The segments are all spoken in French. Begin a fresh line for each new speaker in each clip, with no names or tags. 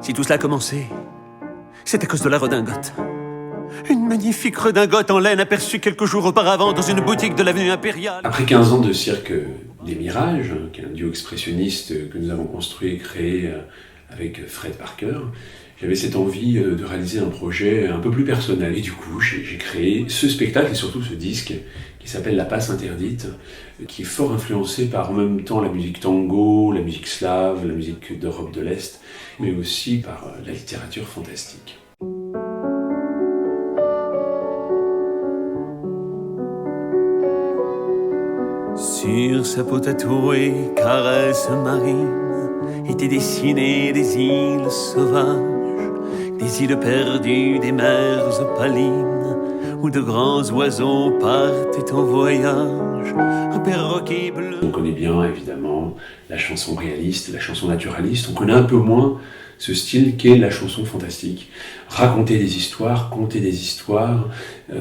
Si tout cela a commencé, c'est à cause de la redingote. Une magnifique redingote en laine aperçue quelques jours auparavant dans une boutique de l'avenue Impériale.
Après 15 ans de Cirque des Mirages, qui est un duo expressionniste que nous avons construit et créé avec Fred Parker, j'avais cette envie de réaliser un projet un peu plus personnel. Et du coup, j'ai créé ce spectacle et surtout ce disque qui s'appelle La Passe Interdite, qui est fort influencé par en même temps la musique tango, la musique slave, la musique d'Europe de l'Est, mais aussi par la littérature fantastique.
Sur sa peau tatouée, caresse marine, étaient dessinées des îles sauvages, des îles perdues, des mers opalines, où de grands oiseaux partaient en voyage, un perroquet bleu.
On connaît bien, évidemment, la chanson réaliste, la chanson naturaliste. On connaît un peu moins ce style qu'est la chanson fantastique. Raconter des histoires, conter des histoires,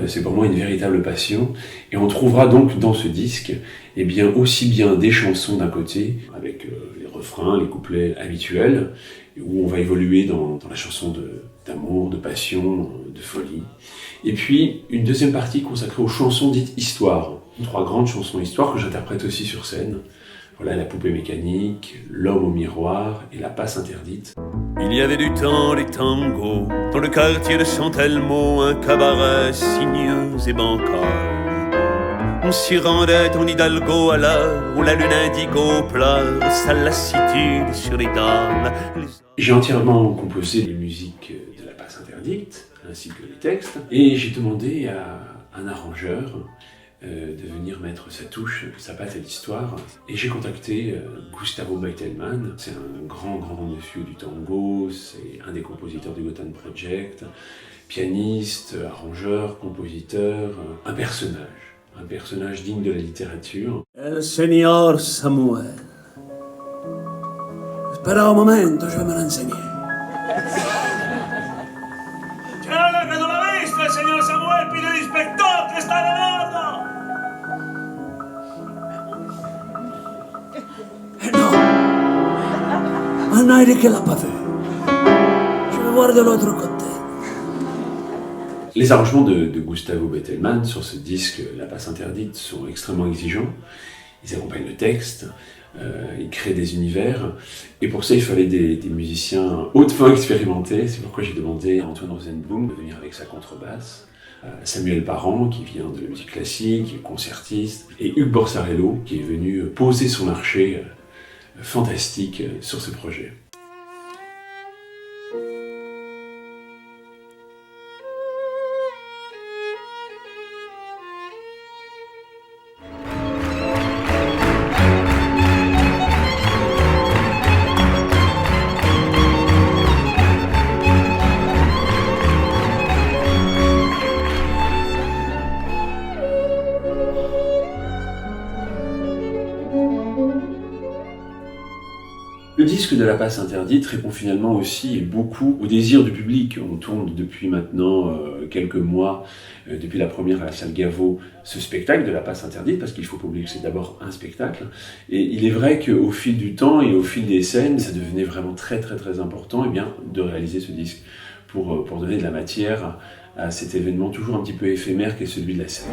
c'est pour moi une véritable passion. Et on trouvera donc dans ce disque aussi bien des chansons d'un côté, avec les refrains, les couplets habituels, où on va évoluer dans la chanson d'amour, de passion, de folie. Et puis une deuxième partie consacrée aux chansons dites histoires. 3 grandes chansons histoires que j'interprète aussi sur scène. Voilà, La poupée mécanique, L'homme au miroir et La passe interdite.
Il y avait du temps les tangos, dans le quartier de Chantelmo, un cabaret sinueux et bancal. On s'y rendait en Hidalgo à l'heure où la lune indigo pleure sa lassitude sur les dames.
J'ai entièrement composé les musiques de La passe interdite, ainsi que les textes, et j'ai demandé à un arrangeur de venir mettre sa touche, sa patte à l'histoire. Et j'ai contacté Gustavo Beitelman, c'est un grand monsieur du tango, c'est un des compositeurs du Gotham Project, pianiste, arrangeur, compositeur, un personnage digne de la littérature.
El señor Samuel. Espera un momento, je vais me renseigner.
¡Chale, que no lo ha visto! El señor Samuel pide al inspector que está en horno.
Non, un aire qu'elle n'a pas vu. Je vais voir de l'autre côté.
Les arrangements de Gustavo Beitelman sur ce disque La passe interdite sont extrêmement exigeants. Ils accompagnent le texte, ils créent des univers, et pour ça il fallait des musiciens hautement expérimentés. C'est pourquoi j'ai demandé à Antoine Rosenblum de venir avec sa contrebasse, Samuel Parent qui vient de la musique classique, qui est concertiste, et Hugues Borsarello qui est venu poser son archet fantastique sur ce projet. Le disque de La passe interdite répond finalement aussi beaucoup au désir du public. On tourne depuis maintenant quelques mois, depuis la première à la salle Gaveau, ce spectacle de La passe interdite, parce qu'il faut pas oublier que c'est d'abord un spectacle. Et il est vrai qu'au fil du temps et au fil des scènes, ça devenait vraiment très important de réaliser ce disque pour donner de la matière à cet événement toujours un petit peu éphémère qu'est celui de la scène.